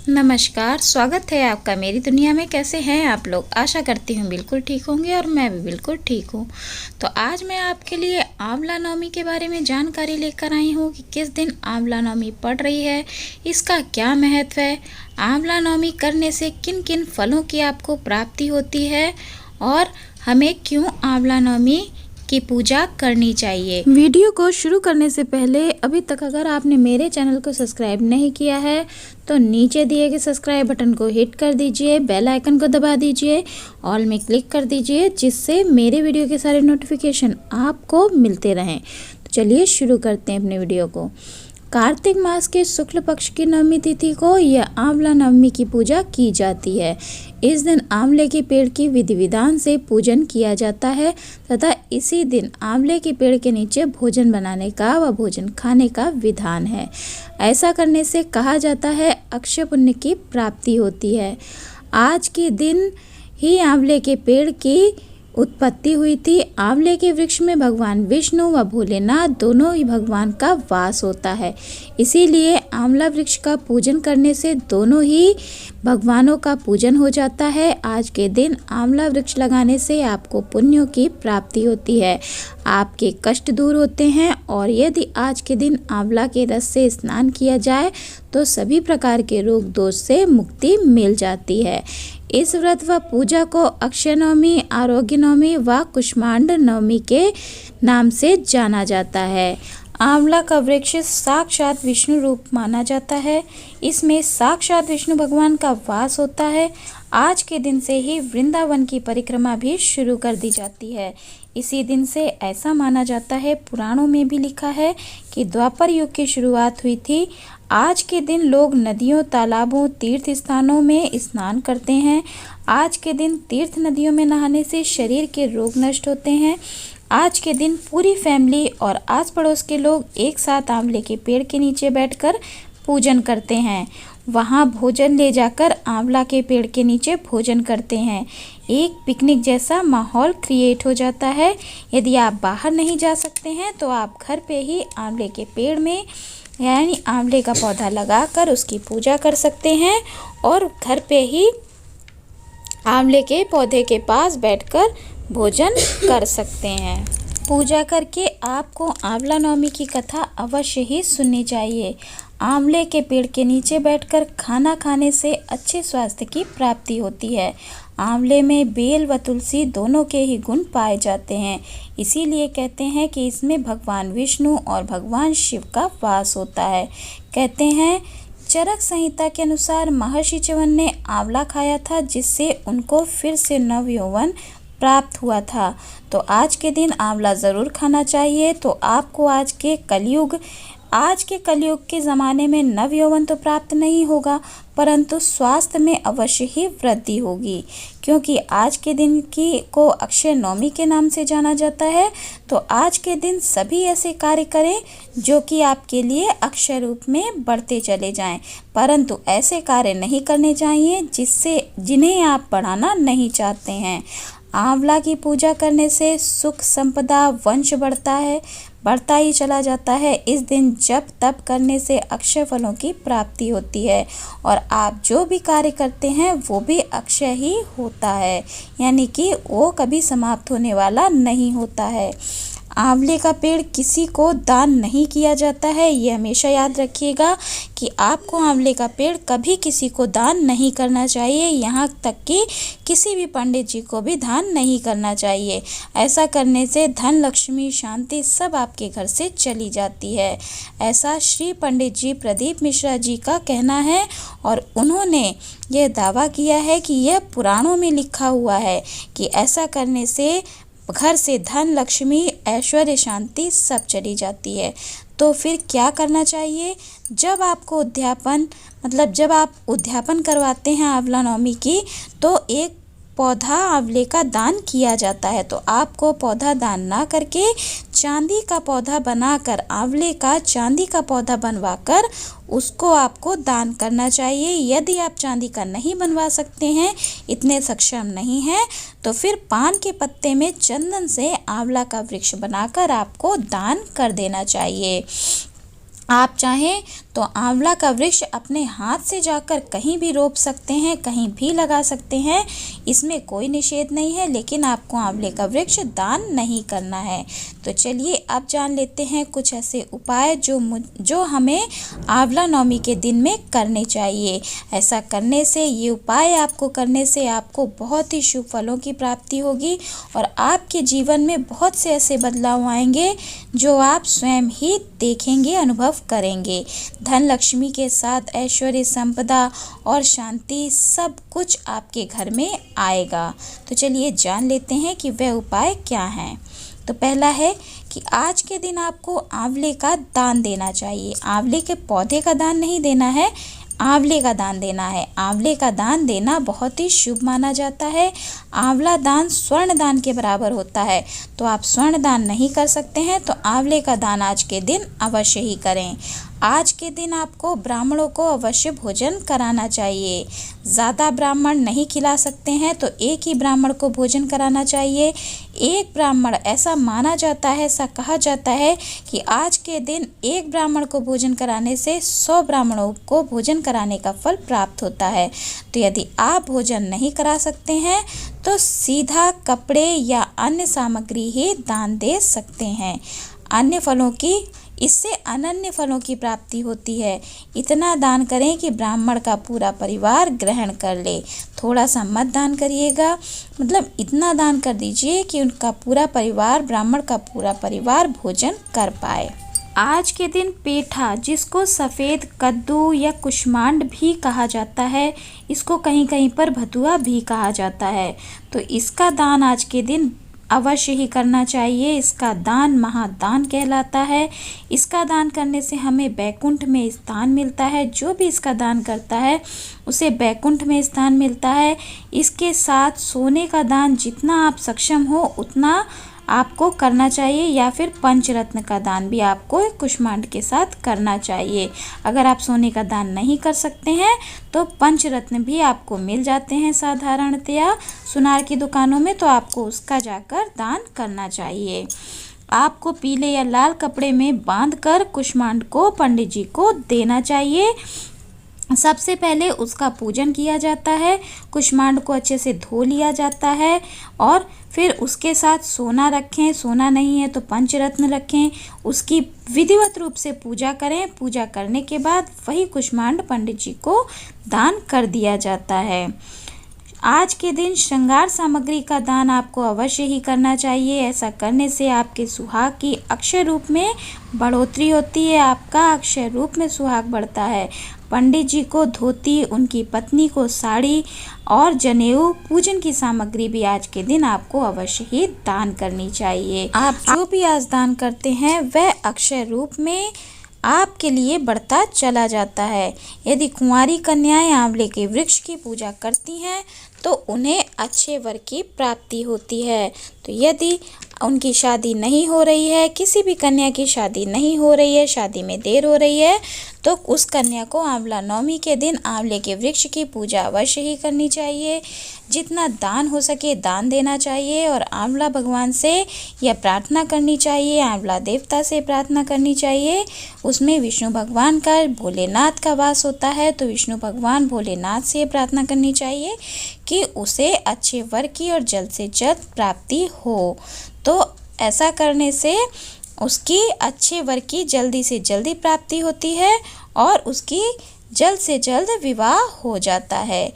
नमस्कार, स्वागत है आपका मेरी दुनिया में। कैसे हैं आप लोग? आशा करती हूँ बिल्कुल ठीक होंगे और मैं भी बिल्कुल ठीक हूँ। तो आज मैं आपके लिए आंवला नवमी के बारे में जानकारी लेकर आई हूँ कि किस दिन आंवला नवमी पड़ रही है, इसका क्या महत्व है, आंवला नवमी करने से किन किन फलों की आपको प्राप्ति होती है और हमें क्यों आंवला नवमी की पूजा करनी चाहिए। वीडियो को शुरू करने से पहले अभी तक अगर आपने मेरे चैनल को सब्सक्राइब नहीं किया है तो नीचे दिए गए सब्सक्राइब बटन को हिट कर दीजिए, बेल आइकन को दबा दीजिए, ऑल में क्लिक कर दीजिए, जिससे मेरे वीडियो के सारे नोटिफिकेशन आपको मिलते रहें। तो चलिए शुरू करते हैं अपने वीडियो को। कार्तिक मास के शुक्ल पक्ष की नवमी तिथि को यह आंवला नवमी की पूजा की जाती है। इस दिन आंवले के पेड़ की विधि विधान से पूजन किया जाता है तथा इसी दिन आंवले के पेड़ के नीचे भोजन बनाने का व भोजन खाने का विधान है। ऐसा करने से कहा जाता है अक्षय पुण्य की प्राप्ति होती है। आज के दिन ही आंवले के पेड़ की उत्पत्ति हुई थी। आंवले के वृक्ष में भगवान विष्णु व भोलेनाथ दोनों ही भगवान का वास होता है। इसीलिए आंवला वृक्ष का पूजन करने से दोनों ही भगवानों का पूजन हो जाता है। आज के दिन आंवला वृक्ष लगाने से आपको पुण्यों की प्राप्ति होती है, आपके कष्ट दूर होते हैं और यदि आज के दिन आंवला के रस से स्नान किया जाए तो सभी प्रकार के रोग दोष से मुक्ति मिल जाती है। इस व्रत व पूजा को अक्षय नवमी, आरोग्य नवमी व कुष्मांड नवमी के नाम से जाना जाता है। आंवला का वृक्ष साक्षात विष्णु रूप माना जाता है। इसमें साक्षात विष्णु भगवान का वास होता है। आज के दिन से ही वृंदावन की परिक्रमा भी शुरू कर दी जाती है। इसी दिन से ऐसा माना जाता है, पुराणों में भी लिखा है कि द्वापर युग की शुरुआत हुई थी। आज के दिन लोग नदियों, तालाबों, तीर्थ स्थानों में स्नान करते हैं। आज के दिन तीर्थ नदियों में नहाने से शरीर के रोग नष्ट होते हैं। आज के दिन पूरी फैमिली और आस पड़ोस के लोग एक साथ आंवले के पेड़ के नीचे बैठकर पूजन करते हैं। वहाँ भोजन ले जाकर आंवला के पेड़ के नीचे भोजन करते हैं। एक पिकनिक जैसा माहौल क्रिएट हो जाता है। यदि आप बाहर नहीं जा सकते हैं तो आप घर पे ही आंवले के पेड़ में यानी आंवले का पौधा लगाकर उसकी पूजा कर सकते हैं और घर पे ही आंवले के पौधे के पास बैठकर भोजन कर सकते हैं। पूजा करके आपको आंवला नवमी की कथा अवश्य ही सुननी चाहिए। आंवले के पेड़ के नीचे बैठकर खाना खाने से अच्छे स्वास्थ्य की प्राप्ति होती है। आंवले में बेल व तुलसी दोनों के ही गुण पाए जाते हैं। इसीलिए कहते हैं कि इसमें भगवान विष्णु और भगवान शिव का वास होता है। कहते हैं चरक संहिता के अनुसार महर्षि च्यवन ने आंवला खाया था, जिससे उनको फिर से नव यौवन प्राप्त हुआ था। तो आज के दिन आंवला ज़रूर खाना चाहिए। तो आपको आज के कलयुग के ज़माने में नव यौवन तो प्राप्त नहीं होगा, परंतु स्वास्थ्य में अवश्य ही वृद्धि होगी, क्योंकि आज के दिन को अक्षय नवमी के नाम से जाना जाता है। तो आज के दिन सभी ऐसे कार्य करें जो कि आपके लिए अक्षय रूप में बढ़ते चले जाएं, परंतु ऐसे कार्य नहीं करने चाहिए जिन्हें आप बढ़ाना नहीं चाहते हैं। आंवला की पूजा करने से सुख, संपदा, वंश बढ़ता ही चला जाता है। इस दिन जप तप करने से अक्षय फलों की प्राप्ति होती है और आप जो भी कार्य करते हैं वो भी अक्षय ही होता है, यानी कि वो कभी समाप्त होने वाला नहीं होता है। आंवले का पेड़ किसी को दान नहीं किया जाता है। ये हमेशा याद रखिएगा कि आपको आंवले का पेड़ कभी किसी को दान नहीं करना चाहिए, यहाँ तक कि किसी भी पंडित जी को भी दान नहीं करना चाहिए। ऐसा करने से धन, लक्ष्मी, शांति सब आपके घर से चली जाती है। ऐसा श्री पंडित जी प्रदीप मिश्रा जी का कहना है और उन्होंने यह दावा किया है कि यह पुराणों में लिखा हुआ है कि ऐसा करने से घर से धन, लक्ष्मी, ऐश्वर्य, शांति सब चली जाती है। तो फिर क्या करना चाहिए? जब आप उद्यापन करवाते हैं आंवला नवमी की, तो एक पौधा आंवले का दान किया जाता है। तो आपको पौधा दान ना करके चांदी का पौधा बनाकर, आंवले का चांदी का पौधा बनवाकर उसको आपको दान करना चाहिए। यदि आप चांदी का नहीं बनवा सकते हैं, इतने सक्षम नहीं हैं, तो फिर पान के पत्ते में चंदन से आंवला का वृक्ष बनाकर आपको दान कर देना चाहिए। आप चाहें तो आंवला का वृक्ष अपने हाथ से जाकर कहीं भी रोप सकते हैं, कहीं भी लगा सकते हैं, इसमें कोई निषेध नहीं है, लेकिन आपको आंवले का वृक्ष दान नहीं करना है। तो चलिए अब जान लेते हैं कुछ ऐसे उपाय जो हमें आंवला नवमी के दिन में करने चाहिए। ऐसा करने से, ये उपाय आपको करने से आपको बहुत ही शुभ फलों की प्राप्ति होगी और आपके जीवन में बहुत से ऐसे बदलाव आएंगे जो आप स्वयं ही देखेंगे, अनुभव करेंगे। धन लक्ष्मी के साथ ऐश्वर्य, संपदा और शांति सब कुछ आपके घर में आएगा। तो चलिए जान लेते हैं कि वह उपाय क्या हैं। तो पहला है कि आज के दिन आपको आंवले का दान देना चाहिए। आंवले के पौधे का दान नहीं देना है, आंवले का दान देना है। आंवले का दान देना बहुत ही शुभ माना जाता है। आंवला दान स्वर्ण दान के बराबर होता है। तो आप स्वर्ण दान नहीं कर सकते हैं तो आंवले का दान आज के दिन अवश्य ही करें। आज के दिन आपको ब्राह्मणों को अवश्य भोजन कराना चाहिए। ज़्यादा ब्राह्मण नहीं खिला सकते हैं तो एक ही ब्राह्मण को भोजन कराना चाहिए। एक ब्राह्मण, ऐसा माना जाता है, ऐसा कहा जाता है कि आज के दिन एक ब्राह्मण को भोजन कराने से 100 ब्राह्मणों को भोजन कराने का फल प्राप्त होता है। तो यदि आप भोजन नहीं करा सकते हैं तो सीधा कपड़े या अन्य सामग्री ही दान दे सकते हैं। इससे अनन्य फलों की प्राप्ति होती है। इतना दान करें कि ब्राह्मण का पूरा परिवार ग्रहण कर ले। थोड़ा सा मत दान करिएगा, मतलब इतना दान कर दीजिए कि उनका पूरा परिवार, ब्राह्मण का पूरा परिवार भोजन कर पाए। आज के दिन पेठा, जिसको सफ़ेद कद्दू या कुष्मांड भी कहा जाता है, इसको कहीं कहीं पर भतुआ भी कहा जाता है, तो इसका दान आज के दिन अवश्य ही करना चाहिए। इसका दान महादान कहलाता है। इसका दान करने से हमें बैकुंठ में स्थान मिलता है। जो भी इसका दान करता है उसे बैकुंठ में स्थान मिलता है। इसके साथ सोने का दान जितना आप सक्षम हो उतना आपको करना चाहिए, या फिर पंचरत्न का दान भी आपको कुष्मांड के साथ करना चाहिए। अगर आप सोने का दान नहीं कर सकते हैं तो पंचरत्न भी आपको मिल जाते हैं साधारणतया सुनार की दुकानों में, तो आपको उसका जाकर दान करना चाहिए। आपको पीले या लाल कपड़े में बांधकर कुष्मांड को पंडित जी को देना चाहिए। सबसे पहले उसका पूजन किया जाता है, कुष्मांड को अच्छे से धो लिया जाता है और फिर उसके साथ सोना रखें, सोना नहीं है तो पंचरत्न रखें, उसकी विधिवत रूप से पूजा करें। पूजा करने के बाद वही कुष्मांड पंडित जी को दान कर दिया जाता है। आज के दिन श्रृंगार सामग्री का दान आपको अवश्य ही करना चाहिए। ऐसा करने से आपके सुहाग की अक्षय रूप में बढ़ोतरी होती है, आपका अक्षय रूप में सुहाग बढ़ता है। पंडित जी को धोती, उनकी पत्नी को साड़ी और जनेऊ, पूजन की सामग्री भी आज के दिन आपको अवश्य ही दान करनी चाहिए। आप जो भी आज दान करते हैं वह अक्षय रूप में आपके लिए बढ़ता चला जाता है। यदि कुंवारी कन्याएं आंवले के वृक्ष की पूजा करती हैं तो उन्हें अच्छे वर की प्राप्ति होती है। तो यदि उनकी शादी नहीं हो रही है, किसी भी कन्या की शादी नहीं हो रही है, शादी में देर हो रही है, तो उस कन्या को आंवला नवमी के दिन आंवले के वृक्ष की पूजा अवश्य ही करनी चाहिए। जितना दान हो सके दान देना चाहिए और आंवला भगवान से यह प्रार्थना करनी चाहिए, आंवला देवता से प्रार्थना करनी चाहिए। उसमें विष्णु भगवान का, भोलेनाथ का वास होता है, तो विष्णु भगवान भोलेनाथ से प्रार्थना करनी चाहिए कि उसे अच्छे वर की और जल्द से जल्द प्राप्ति हो। तो ऐसा करने से उसकी अच्छे वर की जल्दी से जल्दी प्राप्ति होती है और उसकी जल्द से जल्द विवाह हो जाता है।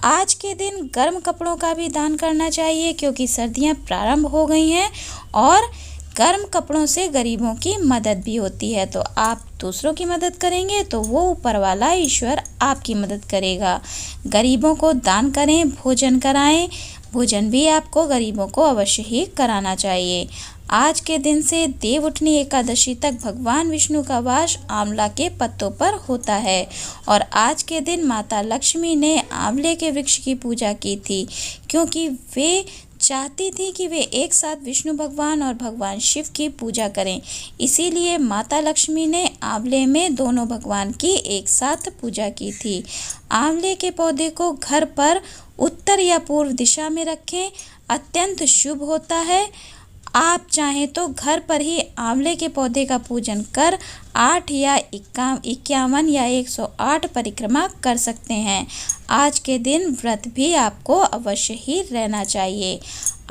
आज के दिन गर्म कपड़ों का भी दान करना चाहिए क्योंकि सर्दियां प्रारंभ हो गई हैं और गर्म कपड़ों से गरीबों की मदद भी होती है। तो आप दूसरों की मदद करेंगे तो वो ऊपर वाला ईश्वर आपकी मदद करेगा। गरीबों को दान करें, भोजन कराएं, भोजन भी आपको गरीबों को अवश्य ही कराना चाहिए। आज के दिन से देवउठनी एकादशी तक भगवान विष्णु का वास आंवला के पत्तों पर होता है और आज के दिन माता लक्ष्मी ने आंवले के वृक्ष की पूजा की थी क्योंकि वे चाहती थी कि वे एक साथ विष्णु भगवान और भगवान शिव की पूजा करें। इसीलिए माता लक्ष्मी ने आंवले में दोनों भगवान की एक साथ पूजा की थी। आंवले के पौधे को घर पर उत्तर या पूर्व दिशा में रखें, अत्यंत शुभ होता है। आप चाहें तो घर पर ही आंवले के पौधे का पूजन कर 8 या 51 या 108 परिक्रमा कर सकते हैं। आज के दिन व्रत भी आपको अवश्य ही रहना चाहिए।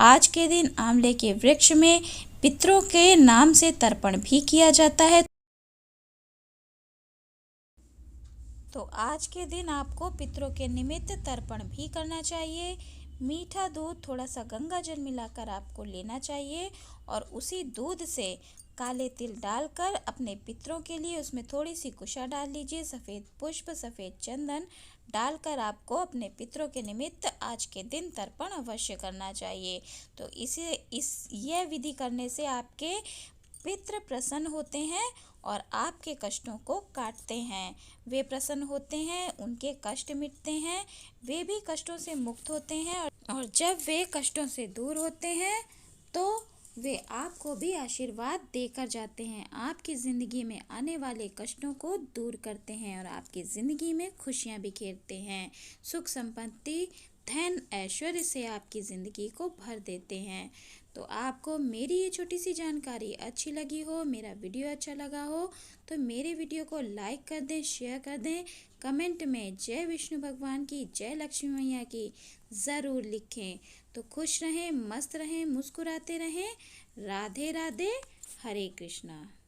आज के दिन आंवले के वृक्ष में पितरों के नाम से तर्पण भी किया जाता है। तो आज के दिन आपको पितरों के निमित्त तर्पण भी करना चाहिए। मीठा दूध थोड़ा सा गंगा जल मिलाकर आपको लेना चाहिए और उसी दूध से काले तिल डालकर अपने पितरों के लिए उसमें थोड़ी सी कुशा डाल लीजिए, सफ़ेद पुष्प, सफ़ेद चंदन डालकर आपको अपने पितरों के निमित्त आज के दिन तर्पण अवश्य करना चाहिए। तो यह विधि करने से आपके पितृ प्रसन्न होते हैं और आपके कष्टों को काटते हैं। वे प्रसन्न होते हैं, उनके कष्ट मिटते हैं, वे भी कष्टों से मुक्त होते हैं और जब वे कष्टों से दूर होते हैं तो वे आपको भी आशीर्वाद देकर जाते हैं। आपकी ज़िंदगी में आने वाले कष्टों को दूर करते हैं और आपकी ज़िंदगी में खुशियाँ बिखेरते हैं। सुख संपत्ति, धन, ऐश्वर्य से आपकी ज़िंदगी को भर देते हैं। तो आपको मेरी ये छोटी सी जानकारी अच्छी लगी हो, मेरा वीडियो अच्छा लगा हो तो मेरे वीडियो को लाइक कर दें, शेयर कर दें, कमेंट में जय विष्णु भगवान की, जय लक्ष्मी मैया की ज़रूर लिखें। तो खुश रहें, मस्त रहें, मुस्कुराते रहें। राधे राधे, हरे कृष्णा।